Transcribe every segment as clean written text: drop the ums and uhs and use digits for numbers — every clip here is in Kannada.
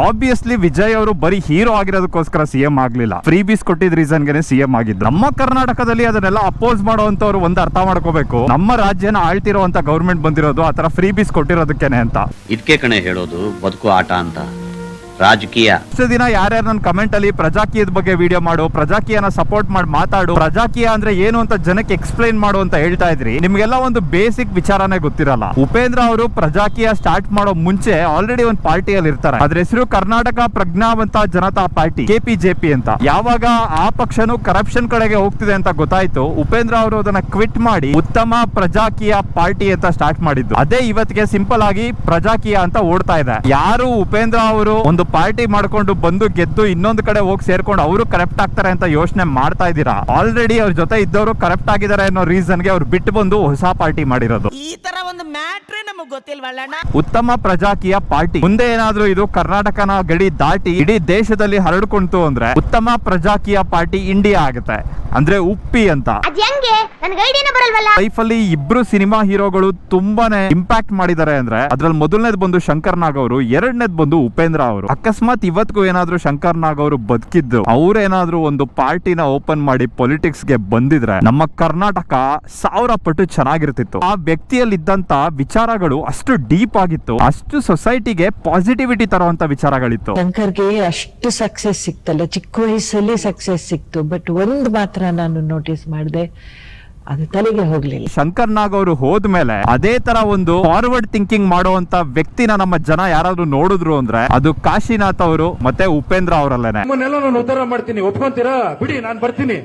ಆಬ್ವಿಯಸ್ಲಿ ವಿಜಯ್ ಅವರು ಬರೀ ಹೀರೋ ಆಗಿರೋದಕ್ಕೋಸ್ಕರ ಸಿಎಂ ಆಗ್ಲಿಲ್ಲ, ಫ್ರೀ ಬೀಸ್ ಕೊಟ್ಟಿದ್ ರೀಸನ್ ಗೆನೆ ಸಿಎಂ ಆಗಿದ್ದು. ನಮ್ಮ ಕರ್ನಾಟಕದಲ್ಲಿ ಅದನ್ನೆಲ್ಲ ಅಪೋಸ್ ಮಾಡುವಂತವ್ರು ಒಂದು ಅರ್ಥ ಮಾಡ್ಕೋಬೇಕು, ನಮ್ಮ ರಾಜ್ಯನ ಆಳ್ತಿರುವಂತ ಗೌರ್ಮೆಂಟ್ ಬಂದಿರೋದು ಆತರ ಫ್ರೀ ಬೀಸ್ ಕೊಟ್ಟಿರೋದಕ್ಕೇನೆ ಅಂತ. ಇದಕ್ಕೆ ಕಣೆ ಹೇಳೋದು ಬದುಕು ಆಟ ಅಂತ. ರಾಜಕೀಯ ಇಷ್ಟು ದಿನ ಯಾರ್ಯಾರು ನನ್ನ ಕಮೆಂಟ್ ಅಲ್ಲಿ ಪ್ರಜಾಕೀಯದ ಬಗ್ಗೆ ವಿಡಿಯೋ ಮಾಡು, ಪ್ರಜಾಕೀಯನ ಸಪೋರ್ಟ್ ಮಾಡಿ ಮಾತಾಡು, ಪ್ರಜಾಕೀಯ ಅಂದ್ರೆ ಏನು ಅಂತ ಜನಕ್ಕೆ ಎಕ್ಸ್ಪ್ಲೈನ್ ಮಾಡು ಅಂತ ಹೇಳ್ತಾ ಇದ್ರಿ. ನಿಮ್ಗೆಲ್ಲ ಒಂದು ಬೇಸಿಕ್ ವಿಚಾರನೇ ಗೊತ್ತಿರಲ್ಲ. ಉಪೇಂದ್ರ ಅವರು ಪ್ರಜಾಕೀಯ ಸ್ಟಾರ್ಟ್ ಮಾಡೋ ಮುಂಚೆ ಆಲ್ರೆಡಿ ಒಂದು ಪಾರ್ಟಿಯಲ್ಲಿ ಇರ್ತಾರೆ. ಅದ್ರ ಹೆಸರು ಕರ್ನಾಟಕ ಪ್ರಜ್ಞಾವಂತ ಜನತಾ ಪಾರ್ಟಿ, KPJP ಅಂತ. ಯಾವಾಗ ಆ ಪಕ್ಷನು ಕರಪ್ಷನ್ ಕಡೆಗೆ ಹೋಗ್ತಿದೆ ಅಂತ ಗೊತ್ತಾಯ್ತು, ಉಪೇಂದ್ರ ಅವರು ಅದನ್ನ ಕ್ವಿಟ್ ಮಾಡಿ ಉತ್ತಮ ಪ್ರಜಾಕೀಯ ಪಾರ್ಟಿ ಅಂತ ಸ್ಟಾರ್ಟ್ ಮಾಡಿದ್ದು. ಅದೇ ಇವತ್ತಿಗೆ ಸಿಂಪಲ್ ಆಗಿ ಪ್ರಜಾಕೀಯ ಅಂತ ಓಡ್ತಾ ಇದೆ. ಯಾರು ಉಪೇಂದ್ರ ಅವರು ಒಂದು ಪಾರ್ಟಿ ಮಾಡ್ಕೊಂಡು ಬಂದು ಗೆದ್ದು ಇನ್ನೊಂದು ಕಡೆ ಹೋಗಿ ಸೇರ್ಕೊಂಡು ಅವರು ಕರಪ್ಟ್ ಆಗ್ತಾರೆ ಅಂತ ಯೋಚನೆ ಮಾಡ್ತಾ ಇದ್ದೀರಾ. ಆಲ್ರೆಡಿ ಅವ್ರ ಜೊತೆ ಇದ್ದವರು ಕರಪ್ಟ್ ಆಗಿದ್ದಾರೆ ಅನ್ನೋ ರೀಸನ್ಗೆ ಅವ್ರು ಬಿಟ್ಟು ಬಂದು ಹೊಸ ಪಾರ್ಟಿ ಮಾಡಿರೋದು. ಈ ತರ ಒಂದು ಮ್ಯಾಟ್ರೇ ನಮಗೆ ಗೊತ್ತಿಲ್ವಲ್ಲ. ಉತ್ತಮ ಪ್ರಜಾಕೀಯ ಪಾರ್ಟಿ ಮುಂದೆ ಏನಾದ್ರೂ ಇದು ಕರ್ನಾಟಕನ ಗಡಿ ದಾಟಿ ಇಡೀ ದೇಶದಲ್ಲಿ ಹರಡ್ಕೊಂತು ಅಂದ್ರೆ ಉತ್ತಮ ಪ್ರಜಾಕೀಯ ಪಾರ್ಟಿ ಇಂಡಿಯಾ ಆಗುತ್ತೆ. ಅಂದ್ರೆ ಉಪ್ಪಿ ಅಂತ. ಲೈಫ್ ಅಲ್ಲಿ ಇಬ್ರು ಸಿನಿಮಾ ಹೀರೋಗಳು ತುಂಬಾನೇ ಇಂಪ್ಯಾಕ್ಟ್ ಮಾಡಿದ್ದಾರೆ ಅಂದ್ರೆ ಅದ್ರಲ್ಲಿ ಮೊದಲನೇದು ಬಂದು ಶಂಕರ್ ನಾಗ್ ಅವರು, ಎರಡನೇದು ಬಂದು ಉಪೇಂದ್ರ ಅವರು. ಅಕಸ್ಮಾತ್ ಇವತ್ತಿಗೂ ಏನಾದ್ರೂ ಶಂಕರ್ ನಾಗ್ ಅವರು ಬದುಕಿದ್ದು ಅವ್ರೇನಾದ್ರೂ ಒಂದು ಪಾರ್ಟಿನ ಓಪನ್ ಮಾಡಿ ಪೊಲಿಟಿಕ್ಸ್ ಗೆ ಬಂದಿದ್ರೆ ನಮ್ಮ ಕರ್ನಾಟಕ 1000 ಪಟ್ಟು ಚೆನ್ನಾಗಿರ್ತಿತ್ತು. ಆ ವ್ಯಕ್ತಿಯಲ್ಲಿ ಇದ್ದಂತ ವಿಚಾರಗಳು ಅಷ್ಟು ಡೀಪ್ ಆಗಿತ್ತು, ಅಷ್ಟು ಸೊಸೈಟಿಗೆ ಪಾಸಿಟಿವಿಟಿ ತರುವಂತ ವಿಚಾರಗಳಿತ್ತು. ಶಂಕರ್ಗೆ ಅಷ್ಟು ಸಕ್ಸಸ್ ಸಿಕ್ತಲ್ಲ, ಚಿಕ್ಕ ವಯಸ್ಸಲ್ಲಿ ಸಕ್ಸಸ್ ಸಿಕ್ತು. ಬಟ್ ಒಂದ್ ಮಾತ್ರ ನಾನು ನೋಟಿಸ್ ಮಾಡಿದೆ, ಅದು ತಲೆಗೆ ಹೋಗ್ಲಿಲ್ಲ. ಶಂಕರ್ ನಾಗ್ ಅವರು ಹೋದ್ಮೇಲೆ ಅದೇ ತರ ಒಂದು ಫಾರ್ವರ್ಡ್ ಥಿಂಕಿಂಗ್ ಮಾಡುವಂತ ವ್ಯಕ್ತಿನ ನಮ್ಮ ಜನ ಯಾರಾದ್ರೂ ನೋಡಿದ್ರು ಅಂದ್ರೆ ಅದು ಕಾಶಿನಾಥ್ ಅವರು ಮತ್ತೆ ಉಪೇಂದ್ರ ಅವರಲ್ಲೇನೆ. ನಾನು ಉದ್ಧಾರ ಮಾಡ್ತೀನಿ, ಒಪ್ಕೊಂತೀರಾ ಬಿಡಿ, ನಾನು ಬರ್ತೀನಿ.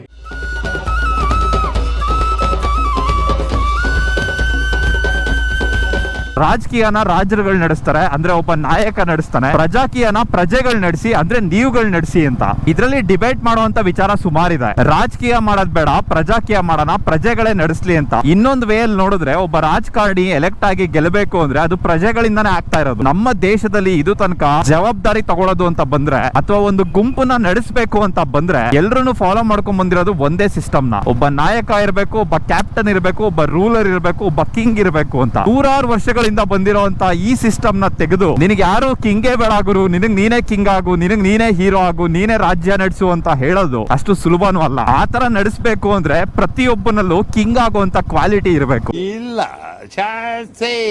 ರಾಜಕೀಯನ ರಾಜರುಗಳು ನಡೆಸ್ತಾರೆ, ಅಂದ್ರೆ ಒಬ್ಬ ನಾಯಕ ನಡೆಸ್ತಾನೆ. ಪ್ರಜಾಕೀಯನ ಪ್ರಜೆಗಳು ನಡೆಸಿ, ಅಂದ್ರೆ ನೀವುಗಳು ನಡೆಸಿ ಅಂತ. ಇದರಲ್ಲಿ ಡಿಬೇಟ್ ಮಾಡುವಂತ ವಿಚಾರ ಸುಮಾರಿದೆ. ರಾಜಕೀಯ ಮಾಡೋದ್ ಬೇಡ, ಪ್ರಜಾಕೀಯ ಮಾಡೋಣ, ಪ್ರಜೆಗಳೇ ನಡೆಸ್ಲಿ ಅಂತ. ಇನ್ನೊಂದು ವೇ ಅಲ್ಲಿ ನೋಡಿದ್ರೆ ಒಬ್ಬ ರಾಜಕಾರಣಿ ಎಲೆಕ್ಟ್ ಆಗಿ ಗೆಲ್ಲಬೇಕು ಅಂದ್ರೆ ಅದು ಪ್ರಜೆಗಳಿಂದಾನೇ ಆಗ್ತಾ ಇರೋದು. ನಮ್ಮ ದೇಶದಲ್ಲಿ ಇದು ತನಕ ಜವಾಬ್ದಾರಿ ತಗೊಳ್ಳೋದು ಅಂತ ಬಂದ್ರೆ ಅಥವಾ ಒಂದು ಗುಂಪನ್ನ ನಡೆಸಬೇಕು ಅಂತ ಬಂದ್ರೆ ಎಲ್ರು ಫಾಲೋ ಮಾಡ್ಕೊಂಡ್ ಬಂದಿರೋದು ಒಂದೇ ಸಿಸ್ಟಮ್ ನ. ಒಬ್ಬ ನಾಯಕ ಇರಬೇಕು, ಒಬ್ಬ ಕ್ಯಾಪ್ಟನ್ ಇರಬೇಕು, ಒಬ್ಬ ರೂಲರ್ ಇರಬೇಕು, ಒಬ್ಬ ಕಿಂಗ್ ಇರಬೇಕು ಅಂತ. 100 ವರ್ಷಗಳಿಂದ ಬಂದಿರುವಂತ ಈ ಸಿಸ್ಟಮ್ ನ ತೆಗೆದು ನಿನಗೆ ಯಾರು ಕಿಂಗೇ ಬೇಡ ಗುರು, ನಿನಗ್ ನೀನೇ ಕಿಂಗ್ ಆಗು, ನಿನಗ್ ನೀನೇ ಹೀರೋ ಆಗು, ನೀನೇ ರಾಜ್ಯ ನಡೆಸು ಅಂತ ಹೇಳೋದು ಅಷ್ಟು ಸುಲಭನೂ ಅಲ್ಲ. ಆತರ ನಡೆಸಬೇಕು ಅಂದ್ರೆ ಪ್ರತಿಯೊಬ್ಬನಲ್ಲೂ ಕಿಂಗ್ ಆಗುವಂತ ಕ್ವಾಲಿಟಿ ಇರಬೇಕು. ಇಲ್ಲ,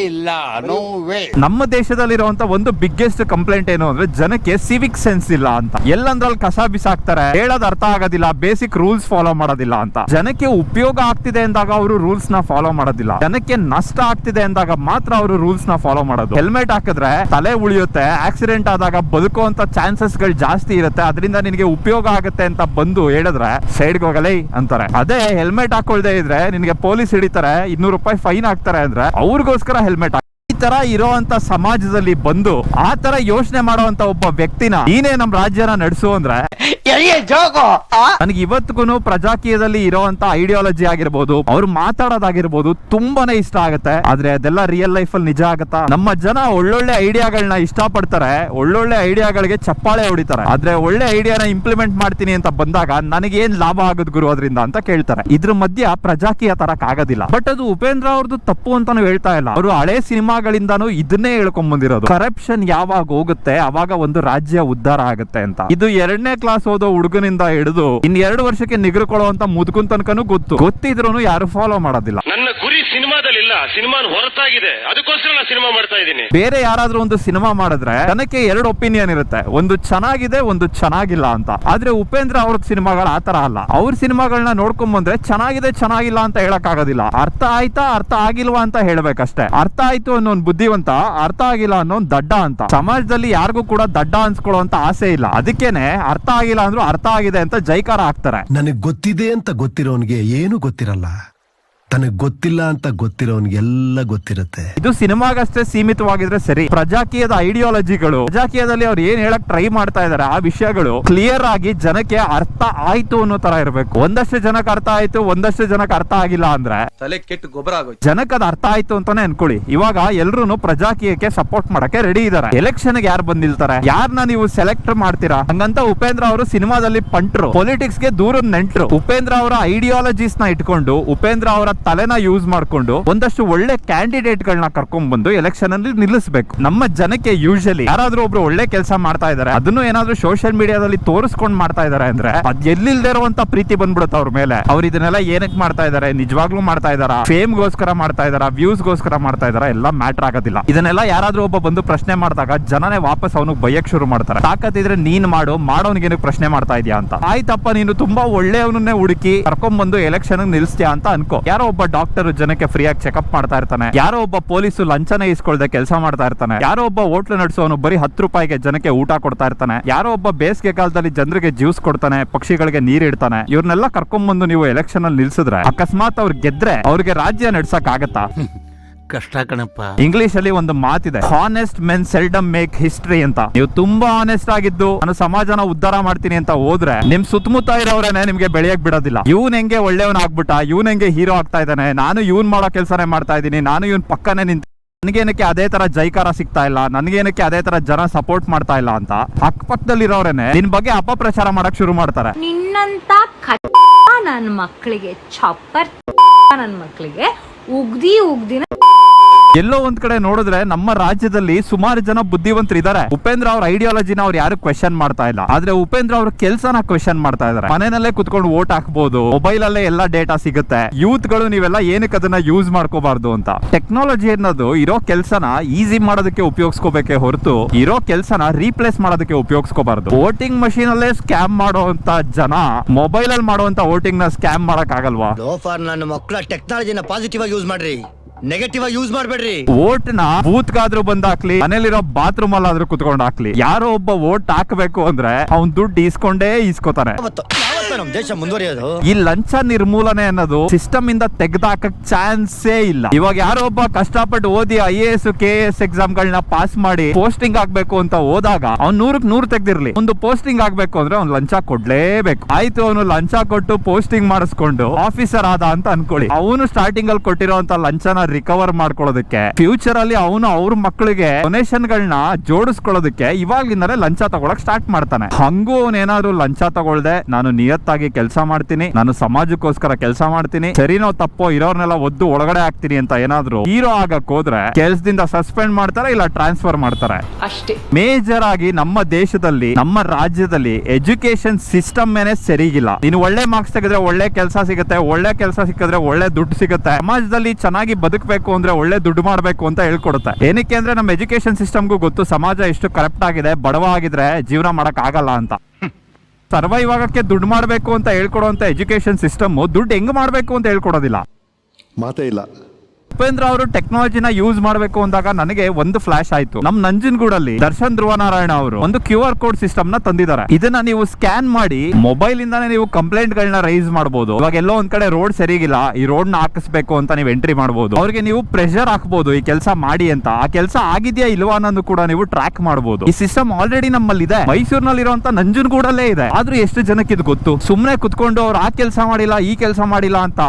ಇಲ್ಲ, ನೋ ವೇ. ನಮ್ಮ ದೇಶದಲ್ಲಿರುವಂತ ಒಂದು ಬಿಗ್ಗೆಸ್ಟ್ ಕಂಪ್ಲೇಂಟ್ ಏನು ಅಂದ್ರೆ ಜನಕ್ಕೆ ಸಿವಿಕ್ ಸೆನ್ಸ್ ಇಲ್ಲ ಅಂತ. ಎಲ್ಲಂದ್ರಲ್ಲಿ ಕಸ ಬಿಸಾಕ್ತಾರೆ, ಹೇಳೋದ್ ಅರ್ಥ ಆಗೋದಿಲ್ಲ, ಬೇಸಿಕ್ ರೂಲ್ಸ್ ಫಾಲೋ ಮಾಡೋದಿಲ್ಲ ಅಂತ. ಜನಕ್ಕೆ ಉಪಯೋಗ ಆಗ್ತಿದೆ ಅಂದಾಗ ಅವರು ರೂಲ್ಸ್ ನ ಫಾಲೋ ಮಾಡೋದಿಲ್ಲ, ಜನಕ್ಕೆ ನಷ್ಟ ಆಗ್ತಿದೆ ಅಂದಾಗ ಮಾತ್ರ ಅವರು ರೂಲ್ಸ್ ನ ಫಾಲೋ ಮಾಡೋದು. ಹೆಲ್ಮೆಟ್ ಹಾಕಿದ್ರೆ ತಲೆ ಉಳಿಯುತ್ತೆ, ಆಕ್ಸಿಡೆಂಟ್ ಆದಾಗ ಬದುಕುವಂತ ಚಾನ್ಸಸ್ ಗಳು ಜಾಸ್ತಿ ಇರುತ್ತೆ, ಅದರಿಂದ ನಿನಗೆ ಉಪಯೋಗ ಆಗುತ್ತೆ ಅಂತ ಬಂದು ಹೇಳಿದ್ರೆ ಸೈಡ್ಗೆ ಹೋಗಲೇ ಅಂತಾರೆ. ಅದೇ ಹೆಲ್ಮೆಟ್ ಹಾಕೊಳ್ದೆ ಇದ್ರೆ ನಿನಗೆ ಪೊಲೀಸ್ ಹಿಡಿತಾರೆ, 200 ರೂಪಾಯಿ ಫೈನ್ ಹಾಕ್ತಾರೆ ಅಂದ್ರೆ ಅವ್ರಿಗೋಸ್ಕರ ಹೆಲ್ಮೆಟ್. ಈ ತರ ಇರೋಂತ ಸಮಾಜದಲ್ಲಿ ಬಂದು ಆ ತರ ಯೋಚನೆ ಮಾಡುವಂತ ಒಬ್ಬ ವ್ಯಕ್ತಿನ ನೀನೇ ನಮ್ ರಾಜ್ಯನ ನಡೆಸು ಅಂದ್ರೆ ನನಗೆ ಇವತ್ತಿಗೂ ಪ್ರಜಾಕೀಯದಲ್ಲಿ ಇರೋಂತ ಐಡಿಯಾಲಜಿ ಆಗಿರ್ಬೋದು, ಅವ್ರು ಮಾತಾಡೋದಾಗಿರ್ಬೋದು ತುಂಬಾನೇ ಇಷ್ಟ ಆಗುತ್ತೆ. ಆದ್ರೆ ಅದೆಲ್ಲ ರಿಯಲ್ ಲೈಫ್ ಅಲ್ಲಿ ನಿಜ ಆಗತ್ತಾ? ನಮ್ಮ ಜನ ಒಳ್ಳೊಳ್ಳೆ ಐಡಿಯಾಗಳನ್ನ ಇಷ್ಟ ಪಡ್ತಾರೆ, ಒಳ್ಳೊಳ್ಳೆ ಐಡಿಯಾಗಳಿಗೆ ಚಪ್ಪಾಳೆ ಹೊಡಿತಾರೆ. ಆದ್ರೆ ಒಳ್ಳೆ ಐಡಿಯಾನ ಇಂಪ್ಲಿಮೆಂಟ್ ಮಾಡ್ತೀನಿ ಅಂತ ಬಂದಾಗ ನನಗೆ ಏನ್ ಲಾಭ ಆಗೋದು ಗುರು ಅದರಿಂದ ಅಂತ ಕೇಳ್ತಾರೆ. ಇದ್ರ ಮಧ್ಯ ಪ್ರಜಾಕೀಯ ತರಕ್ ಆಗೋದಿಲ್ಲ. ಬಟ್ ಅದು ಉಪೇಂದ್ರ ಅವ್ರದ್ದು ತಪ್ಪು ಅಂತಾನು ಹೇಳ್ತಾ ಇಲ್ಲ. ಅವರು ಹಳೆ ಸಿನಿಮಾಗಳಿಂದಾನು ಇದನ್ನೇ ಹೇಳ್ಕೊಂಡ್ ಬಂದಿರೋದು. ಕರಪ್ಷನ್ ಯಾವಾಗ ಹೋಗುತ್ತೆ ಅವಾಗ ಒಂದು ರಾಜ್ಯ ಉದ್ಧಾರ ಆಗುತ್ತೆ ಅಂತ. ಇದು 2ನೇ ಕ್ಲಾಸ್ ಓದೋ ಹುಡುಗನಿಂದ ಹಿಡಿದು ಇನ್ 2 ವರ್ಷಕ್ಕೆ ನಿಗ್ರಕೊಳ್ಳುವಂತ ಮುದುಕನ್ ತನಕನೂ ಗೊತ್ತಿದ್ರು ಯಾರು ಫಾಲೋ ಮಾಡೋದಿಲ್ಲ. ನನ್ನ ಗುರಿ ಸಿನಿಮಾದಲ್ಲಿಲ್ಲ, ಸಿನಿಮಾನ ಹೊರತಾಗಿದೆ, ಅದಕ್ಕೋಸ್ಕರ ನಾನು ಸಿನಿಮಾ ಮಾಡ್ತಾ ಇದ್ದೀನಿ. ಬೇರೆ ಯಾರಾದ್ರೂ ಒಂದು ಸಿನಿಮಾ ಮಾಡಿದ್ರೆ ಜನಕ್ಕೆ 2 ಒಪಿನಿಯನ್ ಇರುತ್ತೆ, ಒಂದು ಚೆನ್ನಾಗಿದೆ, ಒಂದು ಚೆನ್ನಾಗಿಲ್ಲ ಅಂತ. ಆದ್ರೆ ಉಪೇಂದ್ರ ಅವ್ರ ಸಿನಿಮಾಗಳು ಆತರ ಅಲ್ಲ. ಅವ್ರ ಸಿನಿಮಾಗಳನ್ನ ನೋಡ್ಕೊಂಡ್ ಬಂದ್ರೆ ಚೆನ್ನಾಗಿದೆ ಚೆನ್ನಾಗಿಲ್ಲ ಅಂತ ಹೇಳಕ್ ಆಗೋದಿಲ್ಲ, ಅರ್ಥ ಆಯ್ತಾ ಅರ್ಥ ಆಗಿಲ್ವಾ ಅಂತ ಹೇಳ್ಬೇಕಷ್ಟೇ. ಅರ್ಥ ಆಯ್ತು ಅನ್ನೋ ಬುದ್ಧಿವಂತ, ಅರ್ಥ ಆಗಿಲ್ಲ ಅನ್ನೋ ದಡ್ಡ ಅಂತ. ಸಮಾಜದಲ್ಲಿ ಯಾರಿಗೂ ಕೂಡ ದಡ್ಡ ಅನ್ಸ್ಕೊಳ್ಳುವಂತ ಆಸೆ ಇಲ್ಲ, ಅದಕ್ಕೇನೆ ಅರ್ಥ ಆಗಿಲ್ಲ ಅಂದ್ರೂ ಅರ್ಥ ಆಗಿದೆ ಅಂತ ಜೈಕಾರ ಹಾಕ್ತಾರೆ. ನನಗ್ ಗೊತ್ತಿದೆ ಅಂತ ಗೊತ್ತಿರೋನ್ಗೆ ಏನು ಗೊತ್ತಿರಲ್ಲ, ತನಗ್ ಗೊತ್ತಿಲ್ಲ ಅಂತ ಗೊತ್ತಿರೋನ್ಗೆಲ್ಲ ಗೊತ್ತಿರುತ್ತೆ. ಇದು ಸಿನಿಮಾಗಷ್ಟೇ ಸೀಮಿತವಾಗಿದ್ರೆ ಸರಿ. ಪ್ರಜಾಕೀಯದ ಐಡಿಯಾಲಜಿಗಳು, ಪ್ರಜಾಕೀಯದಲ್ಲಿ ಅವ್ರು ಏನ್ ಹೇಳಕ್ ಟ್ರೈ ಮಾಡ್ತಾ ಇದಾರೆ ಆ ವಿಷಯಗಳು ಕ್ಲಿಯರ್ ಆಗಿ ಜನಕ್ಕೆ ಅರ್ಥ ಆಯ್ತು ಅನ್ನೋ ತರ ಇರಬೇಕು. ಒಂದಷ್ಟು ಜನಕ್ಕೆ ಅರ್ಥ ಆಯ್ತು, ಒಂದಷ್ಟು ಜನಕ್ಕೆ ಅರ್ಥ ಆಗಿಲ್ಲ ಅಂದ್ರೆ ತಲೆ ಕೆಟ್ಟು ಗೊಬ್ಬರ ಆಗೋಯ್ತು. ಜನಕ್ಕೆ ಅದು ಅರ್ಥ ಆಯ್ತು ಅಂತಾನೆ ಅನ್ಕೊಳ್ಳಿ. ಇವಾಗ ಎಲ್ರು ಪ್ರಜಾಕೀಯಕ್ಕೆ ಸಪೋರ್ಟ್ ಮಾಡಕ್ಕೆ ರೆಡಿ ಇದಾರೆ. ಎಲೆಕ್ಷನ್ ಯಾರು ಬಂದಿಲ್ತಾರೆ, ಯಾರನ್ನ ನೀವು ಸೆಲೆಕ್ಟ್ ಮಾಡ್ತೀರಾ? ಹಂಗಂತ ಉಪೇಂದ್ರ ಅವರು ಸಿನಿಮಾದಲ್ಲಿ ಪಂಟ್ರು, ಪೊಲಿಟಿಕ್ಸ್ ಗೆ ದೂರದ ನೆಂಟ್ರು. ಉಪೇಂದ್ರ ಅವರ ಐಡಿಯಾಲಜೀಸ್ ನ ಇಟ್ಕೊಂಡು, ಉಪೇಂದ್ರ ಅವರ ತಲೆನ ಯೂಸ್ ಮಾಡ್ಕೊಂಡು ಒಂದಷ್ಟು ಒಳ್ಳೆ ಕ್ಯಾಂಡಿಡೇಟ್ ಗಳನ್ನ ಕರ್ಕೊಂಡ್ ಬಂದು ಎಲೆಕ್ಷನ್ ಅಲ್ಲಿ ನಿಲ್ಲಿಸಬೇಕು. ನಮ್ಮ ಜನಕ್ಕೆ ಯೂಶಲಿ ಯಾರಾದ್ರೂ ಒಬ್ರು ಒಳ್ಳೆ ಕೆಲಸ ಮಾಡ್ತಾ ಇದಾರೆ, ಅದನ್ನು ಏನಾದ್ರೂ ಸೋಷಿಯಲ್ ಮೀಡಿಯಾದಲ್ಲಿ ತೋರಿಸ್ಕೊಂಡ್ ಮಾಡ್ತಾ ಇದಾರೆ ಅಂದ್ರೆ ಅದ್ ಎಲ್ಲಿಲ್ದೇ ಇರುವಂತ ಪ್ರೀತಿ ಬಂದ್ಬಿಡುತ್ತೆ ಅವ್ರ ಮೇಲೆ. ಅವ್ರು ಇದನ್ನೆಲ್ಲ ಏನಕ್ಕೆ ಮಾಡ್ತಾ ಇದಾರೆ, ನಿಜವಾಗ್ಲೂ ಮಾಡ್ತಾ ಇದಾರ, ಫೇಮ್ ಗೋಸ್ಕರ ಮಾಡ್ತಾ ಇದಾರ, ವ್ಯೂಸ್ ಗೋಸ್ಕರ ಮಾಡ್ತಾ ಇದಾರ, ಎಲ್ಲ ಮ್ಯಾಟರ್ ಆಗೋದಿಲ್ಲ. ಇದನ್ನೆಲ್ಲ ಯಾರಾದ್ರೂ ಒಬ್ಬ ಬಂದು ಪ್ರಶ್ನೆ ಮಾಡಿದಾಗ ಜನನೇ ವಾಪಸ್ ಅವನಿಗೆ ಬೈಯಕ್ ಶುರು ಮಾಡ್ತಾರೆ. ತಾಕತ್ತಿದ್ರೆ ನೀನ್ ಮಾಡೋನಿಗೆ ಪ್ರಶ್ನೆ ಮಾಡ್ತಾ ಇದೀಯಾ ಅಂತ. ಆಯ್ತಪ್ಪ, ನೀನು ತುಂಬಾ ಒಳ್ಳೆಯವನನ್ನೇ ಹುಡುಕಿ ಕರ್ಕೊಂಡ್ ಬಂದು ಎಲೆಕ್ಷನ್ ನಿಲ್ಲಿಸ್ತೀಯಾ ಅಂತ ಅನ್ಕೋ. ಯಾರೋ ಒಬ್ಬ ಡಾಕ್ಟರ್ ಜನಕ್ಕೆ ಫ್ರೀಯಾಗಿ ಚೆಕ್ಅಪ್ ಮಾಡ್ತಾ ಇರ್ತಾನೆ, ಯಾರೋ ಒಬ್ಬ ಪೊಲೀಸು ಲಂಚನ ಇಸ್ಕೊಳ್ದೆ ಕೆಲಸ ಮಾಡ್ತಾ ಇರ್ತಾನೆ, ಯಾರೋ ಒಬ್ಬ ಹೋಟ್ಲು ನಡೆಸೋನು ಬರೀ 10 ರೂಪಾಯಿಗೆ ಜನಕ್ಕೆ ಊಟ ಕೊಡ್ತಾ ಇರ್ತಾನೆ, ಯಾರೋ ಒಬ್ಬ ಬೇಸಿಗೆ ಕಾಲದಲ್ಲಿ ಜನರಿಗೆ ಜ್ಯೂಸ್ ಕೊಡ್ತಾನೆ, ಪಕ್ಷಿಗಳಿಗೆ ನೀರ್ ಇಡ್ತಾನೆ. ಇವ್ರನ್ನೆಲ್ಲ ಕರ್ಕೊಂಡ್ ಬಂದು ನೀವು ಎಲೆಕ್ಷನ್ ಅಲ್ಲಿ ನಿಲ್ಸಿದ್ರೆ ಅಕಸ್ಮಾತ್ ಅವ್ರು ಗೆದ್ರೆ ಅವ್ರಿಗೆ ರಾಜ್ಯ ನಡ್ಸಕ್ ಆಗತ್ತಾ? ಕಷ್ಟ ಕಣಪ್ಪ. ಇಂಗ್ಲಿಷ್ ಅಲ್ಲಿ ಒಂದು ಮಾತಿದೆ, honest men seldom make history ಅಂತ. ನೀವು ತುಂಬಾ ಆನೆಸ್ಟ್ ಆಗಿದ್ದು ನಾನು ಸಮಾಜನ ಉದ್ಧಾರ ಮಾಡ್ತೀನಿ ಅಂತ ಹೋದ್ರೆ ನಿಮ್ ಸುತ್ತಮುತ್ತ ಇರೋರೇನೆ ನಿಮ್ಗೆ ಬೆಳೆಯಕ್ ಬಿಡೋದಿಲ್ಲ. ಇವನ್ ಹೆಂಗೆ ಒಳ್ಳೆಯವನ್ ಆಗ್ಬಿಟ್ಟ, ಇವನ್ ಹೆಂಗೆ ಹೀರೋ ಆಗ್ತಾ ಇದ್ದಾನೆ, ನಾನು ಇವನ್ ಮಾಡೋ ಕೆಲಸನೇ ಮಾಡ್ತಾ ಇದ್ದೀನಿ, ನಾನು ಇವನ್ ಪಕ್ಕನೆ ನಿಂತ, ನನ್ಗೇನಕ್ಕೆ ಅದೇ ತರ ಜೈಕಾರ ಸಿಗ್ತಾ ಇಲ್ಲ, ನನ್ಗೇನಕ್ಕೆ ಅದೇ ತರ ಜನ ಸಪೋರ್ಟ್ ಮಾಡ್ತಾ ಇಲ್ಲ ಅಂತ ಅಕ್ಕಪಕ್ಕದಲ್ಲಿರೋರೇನೆ ನಿನ್ ಬಗ್ಗೆ ಅಪಪ್ರಚಾರ ಮಾಡಕ್ ಶುರು ಮಾಡ್ತಾರೆ. ನಿನ್ನಂತ ನನ್ನ ಮಕ್ಕಳಿಗೆ ಚಪ್ಪರ್ ನನ್ನ ಮಕ್ಕಳಿಗೆ ಉಗ್ದಿನ ಎಲ್ಲೋ ಒಂದ್ ಕಡೆ ನೋಡಿದ್ರೆ ನಮ್ಮ ರಾಜ್ಯದಲ್ಲಿ ಸುಮಾರು ಜನ ಬುದ್ಧಿವಂತರು ಇದಾರೆ. ಉಪೇಂದ್ರ ಅವ್ರ ಐಡಿಯಾಲಜಿನ ಅವ್ರು ಯಾರು ಕ್ವೆಶನ್ ಮಾಡ್ತಾ ಇಲ್ಲ, ಆದ್ರೆ ಉಪೇಂದ್ರ ಅವ್ರ ಕೆಲಸನ ಕ್ವೆಶನ್ ಮಾಡ್ತಾ ಇದಾರೆ. ಮನೆಯಲ್ಲೇ ಕುತ್ಕೊಂಡು ವೋಟ್ ಹಾಕ್ಬಹುದು, ಮೊಬೈಲ್ ಅಲ್ಲೇ ಎಲ್ಲಾ ಡೇಟಾ ಸಿಗುತ್ತೆ, ಯೂತ್ ಗಳು ನೀವೆಲ್ಲ ಏನಕ್ಕೆ ಅದನ್ನ ಯೂಸ್ ಮಾಡ್ಕೋಬಾರ್ದು ಅಂತ. ಟೆಕ್ನಾಲಜಿ ಅನ್ನೋದು ಇರೋ ಕೆಲಸನ ಈಸಿ ಮಾಡೋದಕ್ಕೆ ಉಪಯೋಗಿಸ್ಕೋಬೇಕೆ ಹೊರತು ಇರೋ ಕೆಲಸನ ರೀಪ್ಲೇಸ್ ಮಾಡೋದಕ್ಕೆ ಉಪಯೋಗಿಸ್ಕೋಬಾರ್ದು. ವೋಟಿಂಗ್ ಮಷೀನ್ ಅಲ್ಲೇ ಸ್ಕ್ಯಾಮ್ ಮಾಡುವಂತ ಜನ ಮೊಬೈಲ್ ಅಲ್ಲಿ ಮಾಡುವಂತ ವೋಟಿಂಗ್ ನ ಸ್ಕ್ಯಾಮ್ ಮಾಡಕ್ ಆಗಲ್ವಾ? ನನ್ನ ಮಕ್ಕಳ ಟೆಕ್ನಾಲಜಿನ ಪಾಸಿಟಿವ್ ಆಗಿ ಯೂಸ್ ಮಾಡ್ರಿ, ನೆಗೆಟಿವ್ ಆಗಿ ಯೂಸ್ ಮಾಡ್ಬೇಡ್ರಿ. ವೋಟ್ ನ ಬೂತ್ ಗಾದ್ರೂ ಬಂದ್ ಹಾಕ್ಲಿ, ಮನೇಲಿರೋ ಬಾತ್ರೂಮ್ ಅಲ್ಲಾದ್ರೂ ಕುತ್ಕೊಂಡು ಹಾಕ್ಲಿ, ಯಾರೋ ಒಬ್ಬ ವೋಟ್ ಹಾಕ್ಬೇಕು ಅಂದ್ರೆ ಅವ್ನ್ ದುಡ್ಡು ಇಸ್ಕೊಂಡೇ ಇಸ್ಕೋತಾನೆ. ನಮ್ ದೇಶ ಮುಂದುವರಿಯೋದು. ಈ ಲಂಚ ನಿರ್ಮೂಲನೆ ಅನ್ನೋದು ಸಿಸ್ಟಮ್ ಇಂದ ತೆಗೆದಾಕಕ್ ಚಾನ್ಸೇ ಇಲ್ಲ. ಇವಾಗ ಯಾರೋ ಒಬ್ಬ ಕಷ್ಟಪಟ್ಟು ಓದಿ IAS KAS ಎಕ್ಸಾಮ್ ಗಳನ್ನ ಪಾಸ್ ಮಾಡಿ ಪೋಸ್ಟಿಂಗ್ ಆಗ್ಬೇಕು ಅಂತ ಹೋದಾಗ ಅವ್ನು 100ಕ್ಕೆ 100 ತೆಗ್ದಿರ್ಲಿ, ಒಂದು ಪೋಸ್ಟಿಂಗ್ ಆಗ್ಬೇಕು ಅಂದ್ರೆ ಅವ್ನು ಲಂಚ ಕೊಡ್ಲೇಬೇಕು. ಆಯ್ತು, ಅವನು ಲಂಚ ಕೊಟ್ಟು ಪೋಸ್ಟಿಂಗ್ ಮಾಡಿಸ್ಕೊಂಡು ಆಫೀಸರ್ ಆದ ಅಂತ ಅನ್ಕೊಳ್ಳಿ, ಅವನು ಸ್ಟಾರ್ಟಿಂಗ್ ಅಲ್ಲಿ ಕೊಟ್ಟಿರೋಂತ ಲಂಚನ ರಿಕವರ್ ಮಾಡ್ಕೊಳ್ಳೋದಕ್ಕೆ ಫ್ಯೂಚರ್ ಅಲ್ಲಿ ಅವನು ಅವ್ರ ಮಕ್ಕಳಿಗೆ ಡೊನೇಷನ್ ಗಳನ್ನ ಜೋಡಿಸ್ಕೊಳ್ಳೋದಕ್ಕೆ ಇವಾಗ್ಲಿಂದಲೇ ಲಂಚ ತಗೊಳಕ್ ಸ್ಟಾರ್ಟ್ ಮಾಡ್ತಾನೆ. ಹಂಗೂ ಅವನೇನಾದ್ರು ಲಂಚ ತಗೊಳ್ದೆ ನಾನು ನಿಯತ್ತಾಗಿ ಕೆಲಸ ಮಾಡ್ತೀನಿ, ನಾನು ಸಮಾಜಕ್ಕೋಸ್ಕರ ಕೆಲಸ ಮಾಡ್ತೀನಿ, ಸರಿನೋ ತಪ್ಪೋ ಇರೋರ್ನೆಲ್ಲ ಒದ್ದು ಒಳಗಡೆ ಹಾಕ್ತೀನಿ ಅಂತ ಏನಾದ್ರು ಹೀರೋ ಆಗಕ್ ಹೋದ್ರೆ ಕೆಲಸದಿಂದ ಸಸ್ಪೆಂಡ್ ಮಾಡ್ತಾರೆ, ಇಲ್ಲ ಟ್ರಾನ್ಸ್ಫರ್ ಮಾಡ್ತಾರೆ ಅಷ್ಟೇ. ಮೇಜರ್ ಆಗಿ ನಮ್ಮ ದೇಶದಲ್ಲಿ, ನಮ್ಮ ರಾಜ್ಯದಲ್ಲಿ ಎಜುಕೇಶನ್ ಸಿಸ್ಟಮ್ ಮೇನೆ ಸರಿಗಿಲ್ಲ. ನೀನು ಒಳ್ಳೆ ಮಾರ್ಕ್ಸ್ ತೆಗೆದ್ರೆ ಒಳ್ಳೆ ಕೆಲಸ ಸಿಗುತ್ತೆ, ಒಳ್ಳೆ ಕೆಲಸ ಸಿಕ್ಕಿದ್ರೆ ಒಳ್ಳೆ ದುಡ್ಡು ಸಿಗುತ್ತೆ, ಸಮಾಜದಲ್ಲಿ ಚೆನ್ನಾಗಿ ಬದುಕಬೇಕು ಅಂದ್ರೆ ಒಳ್ಳೆ ದುಡ್ಡು ಮಾಡ್ಬೇಕು ಅಂತ ಹೇಳ್ಕೊಡುತ್ತೆ. ಏನಕ್ಕೆ ಅಂದ್ರೆ ನಮ್ಮ ಎಜುಕೇಶನ್ ಸಿಸ್ಟಮ್ಗೂ ಗೊತ್ತು ಸಮಾಜ ಎಷ್ಟು ಕರಪ್ಟ್ ಆಗಿದೆ, ಬಡವ ಆಗಿದ್ರೆ ಜೀವನ ಮಾಡಕ್ ಆಗಲ್ಲ ಅಂತ. ಸರ್ವೈವ್ ಆಗಕ್ಕೆ ದುಡ್ಡು ಮಾಡ್ಬೇಕು ಅಂತ ಹೇಳ್ಕೊಡುವಂತ ಎಜುಕೇಶನ್ ಸಿಸ್ಟಮ್ ದುಡ್ಡು ಹೆಂಗ್ ಮಾಡ್ಬೇಕು ಅಂತ ಹೇಳ್ಕೊಡೋದಿಲ್ಲ. ಮಾತೇ ಇಲ್ಲ. ಉಪೇಂದ್ರ ಅವರು ಟೆಕ್ನಾಲಜಿನ ಯೂಸ್ ಮಾಡಬೇಕು ಅಂದಾಗ ನನಗೆ ಒಂದು ಫ್ಲಾಶ್ ಆಯ್ತು. ನಮ್ ನಂಜನಗೂಡಲ್ಲಿ ದರ್ಶನ್ ಧ್ರುವನಾರಾಯಣ ಅವರು ಒಂದು QR ಕೋಡ್ ಸಿಸ್ಟಮ್ ನ ತಂದಿದ್ದಾರೆ. ಇದನ್ನ ನೀವು ಸ್ಕ್ಯಾನ್ ಮಾಡಿ ಮೊಬೈಲ್ ಇಂದಾನೆ ನೀವು ಕಂಪ್ಲೇಂಟ್ ಗಳನ್ನ ರೈಸ್ ಮಾಡಬಹುದು. ಇವಾಗ ಎಲ್ಲೋ ಒಂದ್ ಕಡೆ ರೋಡ್ ಸರಿಗಿಲ್ಲ, ಈ ರೋಡ್ ನ ಹಾಕಿಸ್ಬೇಕು ಅಂತ ನೀವು ಎಂಟ್ರಿ ಮಾಡಬಹುದು. ಅವ್ರಿಗೆ ನೀವು ಪ್ರೆಷರ್ ಹಾಕಬಹುದು ಈ ಕೆಲಸ ಮಾಡಿ ಅಂತ. ಆ ಕೆಲಸ ಆಗಿದ್ಯಾ ಇಲ್ವಾ ಅನ್ನೋದು ಕೂಡ ನೀವು ಟ್ರ್ಯಾಕ್ ಮಾಡಬಹುದು. ಈ ಸಿಸ್ಟಮ್ ಆಲ್ರೆಡಿ ನಮ್ಮಲ್ಲಿ ಇದೆ, ಮೈಸೂರಿನಲ್ಲಿ ಇರುವಂತ ನಂಜನಗೂಡಲ್ಲೇ ಇದೆ. ಆದ್ರೂ ಎಷ್ಟು ಜನಕ್ಕೆ ಇದು ಗೊತ್ತು? ಸುಮ್ನೆ ಕುತ್ಕೊಂಡು ಅವ್ರು ಆ ಕೆಲಸ ಮಾಡಿಲ್ಲ, ಈ ಕೆಲಸ ಮಾಡಿಲ್ಲ ಅಂತ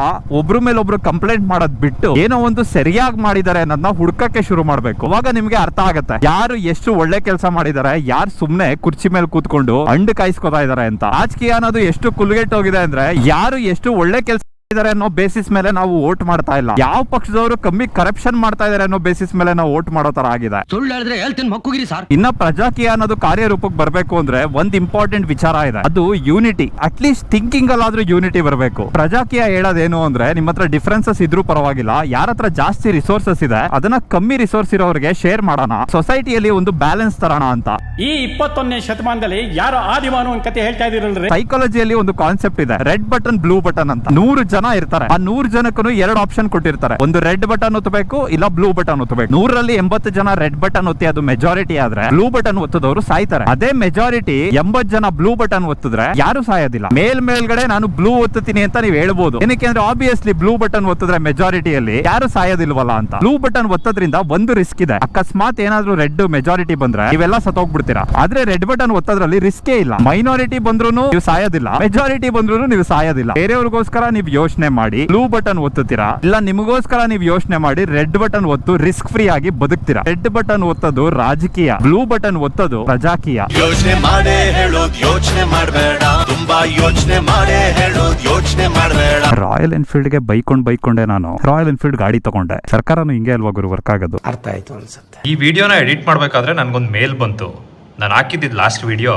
ಒಬ್ರು ಮೇಲೆ ಒಬ್ರು ಕಂಪ್ಲೇಂಟ್ ಮಾಡೋದ್ ಬಿಟ್ಟು ಏನೋ ಒಂದು ಸರಿಯಾಗಿ ಮಾಡಿದ್ದಾರೆ ಅನ್ನೋದನ್ನ ಹುಡ್ಕಕ್ಕೆ ಶುರು ಮಾಡ್ಬೇಕು. ಅವಾಗ ನಿಮ್ಗೆ ಅರ್ಥ ಆಗತ್ತೆ ಯಾರು ಎಷ್ಟು ಒಳ್ಳೆ ಕೆಲಸ ಮಾಡಿದ್ದಾರೆ, ಯಾರು ಸುಮ್ನೆ ಕುರ್ಚಿ ಮೇಲೆ ಕೂತ್ಕೊಂಡು ಅಂಡು ಕಾಯಿಸ್ಕೊತಾ ಇದಾರೆ ಅಂತ. ರಾಜಕೀಯ ಅನ್ನೋದು ಎಷ್ಟು ಕುಲ್ಗೆಟ್ ಹೋಗಿದೆ ಅಂದ್ರೆ ಯಾರು ಎಷ್ಟು ಒಳ್ಳೆ ಕೆಲಸ ಅನ್ನೋ ಬೇಸಿಸ್ ಮೇಲೆ ನಾವು ವೋಟ್ ಮಾಡ್ತಾ ಇಲ್ಲ, ಯಾವ ಪಕ್ಷದವರು ಕಮ್ಮಿ ಕರಪ್ಷನ್ ಮಾಡ್ತಾ ಇದಾರೆ ಅನ್ನೋ ಬೇಸಿಸ್ ಮೇಲೆ ನಾವು ವೋಟ್ ಮಾಡೋ ತರ ಆಗಿದೆ. ಸುಳ್ಳು ಹೇಳಿದ್ರೆ ಹೇಳ್ತೀನಿ ಮಕ್ಕುಗಿರಿ ಸರ್. ಇನ್ನ ಪ್ರಜಾಕೀಯ ಅನ್ನೋದು ಕಾರ್ಯರೂಪಕ್ಕೆ ಬರ್ಬೇಕು ಅಂದ್ರೆ ಒಂದ್ ಇಂಪಾರ್ಟೆಂಟ್ ವಿಚಾರ ಇದೆ, ಅದು ಯೂನಿಟಿ. ಅಟ್ಲೀಸ್ಟ್ ಥಿಂಕಿಂಗ್ ಅಲ್ಲಾದ್ರೂ ಯೂನಿಟಿ ಬರಬೇಕು. ಪ್ರಜಾಕೀಯ ಹೇಳೋದೇನು ಅಂದ್ರೆ ನಿಮ್ಮ ಹತ್ರ ಡಿಫರೆನ್ಸಸ್ ಇದ್ರೂ ಪರವಾಗಿಲ್ಲ, ಯಾರ ಹತ್ರ ಜಾಸ್ತಿ ರಿಸೋರ್ಸಸ್ ಇದೆ ಅದನ್ನ ಕಮ್ಮಿ ರಿಸೋರ್ಸ್ ಇರೋರಿಗೆ ಶೇರ್ ಮಾಡೋಣ, ಸೊಸೈಟಿಯಲ್ಲಿ ಒಂದು ಬ್ಯಾಲೆನ್ಸ್ ತರೋಣ ಅಂತ. ಈ 21ನೇ ಶತಮಾನದಲ್ಲಿ ಯಾರೋ ಆದಿಮಾನವ ಕತೆ ಹೇಳ್ತಾ ಇದೀರಲ್ರಿ. ಸೈಕಾಲಜಿಯಲ್ಲಿ ಒಂದು ಕಾನ್ಸೆಪ್ಟ್ ಇದೆ, ರೆಡ್ ಬಟನ್ ಬ್ಲೂ ಬಟನ್ ಅಂತ. 100 ಜನ ಇರ್ತಾರೆ, ಆ 100 ಜನಕ್ಕೂ 2 ಆಪ್ಷನ್ ಕೊಟ್ಟಿರ್ತಾರೆ, ಒಂದು ರೆಡ್ ಬಟನ್ ಒತ್ತಬೇಕು, ಇಲ್ಲ ಬ್ಲೂ ಬಟನ್ ಒತ್ತಬೇಕು. 100ರಲ್ಲಿ 80 ಜನ ರೆಡ್ ಬಟನ್ ಒತ್ತಿ ಅದು ಮೆಜಾರಿಟಿ ಆದ್ರೆ ಬ್ಲೂ ಬಟನ್ ಒತ್ತದವರು ಸಾಯ್ತಾರೆ. ಅದೇ ಮೆಜಾರಿಟಿ 80 ಜನ ಬ್ಲೂ ಬಟನ್ ಒತ್ತಿದ್ರೆ ಯಾರು ಸಾಯೋದಿಲ್ಲ. ಮೇಲ್ಗಡೆ ನಾನು ಬ್ಲೂ ಒತ್ತುತ್ತೀನಿ ಅಂತ ನೀವು ಹೇಳ್ಬೋದು, ಏನಕ್ಕೆ ಅಂದ್ರೆ ಆಬ್ವಿಯಸ್ಲಿ ಬ್ಲೂ ಬಟನ್ ಒತ್ತಿದ್ರೆ ಮೆಜಾರಿಟಿಯಲ್ಲಿ ಯಾರು ಸಾಯೋದಿಲ್ವಲ್ಲ ಅಂತ. ಬ್ಲೂ ಬಟನ್ ಒತ್ತೋದ್ರಿಂದ ಒಂದು ರಿಸ್ಕ್ ಇದೆ, ಅಕಸ್ಮಾತ್ ಏನಾದ್ರೂ ರೆಡ್ ಮೆಜಾರಿಟಿ ಬಂದ್ರೆ ನೀವೆಲ್ಲ ಸತ್ತೋಗ್ಬಿಡ್ತೀರಾ. ಆದ್ರೆ ರೆಡ್ ಬಟನ್ ಒತ್ತೋದ್ರಲ್ಲಿ ರಿಸ್ಕೇ ಇಲ್ಲ, ಮೈನಾರಿಟಿ ಬಂದ್ರು ನೀವು ಸಾಯೋದಿಲ್ಲ, ಮೆಜಾರಿಟಿ ಬಂದ್ರು ನೀವು ಸಾಯೋದಿಲ್ಲ. ಬೇರೆಯವ್ರಿಗೋಸ್ಕರ ನೀವು ಯೋಚನೆ ಯೋಚನೆ ಮಾಡಿ ಬ್ಲೂ ಬಟನ್ ಒತ್ತುತ್ತೀರಾ, ಇಲ್ಲ ನಿಮಗೋಸ್ಕರ ನೀವು ಯೋಚನೆ ಮಾಡಿ ರೆಡ್ ಬಟನ್ ಒತ್ತು ರಿಸ್ಕ್ ಫ್ರೀ ಆಗಿ ಬದುಕ್ತೀರಾ? ರೆಡ್ ಬಟನ್ ಒತ್ತೋದು ರಾಜಕೀಯ, ಬ್ಲೂ ಬಟನ್ ಒತ್ತೋದು ಪ್ರಜಾಕೀಯ. ಯೋಚನೆ ಮಾಡೇ ಹೇಳೋದು, ಯೋಚನೆ ಮಾಡಬೇಡ, ತುಂಬಾ ಯೋಚನೆ ಮಾಡೇ ಹೇಳೋದು, ಯೋಚನೆ ಮಾಡಬೇಡ. ರಾಯಲ್ ಎನ್ಫೀಲ್ಡ್ ಗೆ ಬೈಕೊಂಡೆ ನಾನು ರಾಯಲ್ ಎನ್ಫೀಲ್ಡ್ ಗಾಡಿ ತಗೊಂಡೆ. ಸರ್ಕಾರನು ಹಿಂಗೆ ಅಲ್ವಾ ಗುರು ವರ್ಕ್ ಆಗೋದು? ಅರ್ಥ ಆಯ್ತು ಅನ್ಸುತ್ತೆ. ಈ ವಿಡಿಯೋನ ಎಡಿಟ್ ಮಾಡ್ಬೇಕಾದ್ರೆ ನನ್ಗೊಂದು ಮೇಲ್ ಬಂತು. ನಾನು ಹಾಕಿದ್ದಿದ್ದು ಲಾಸ್ಟ್ ವಿಡಿಯೋ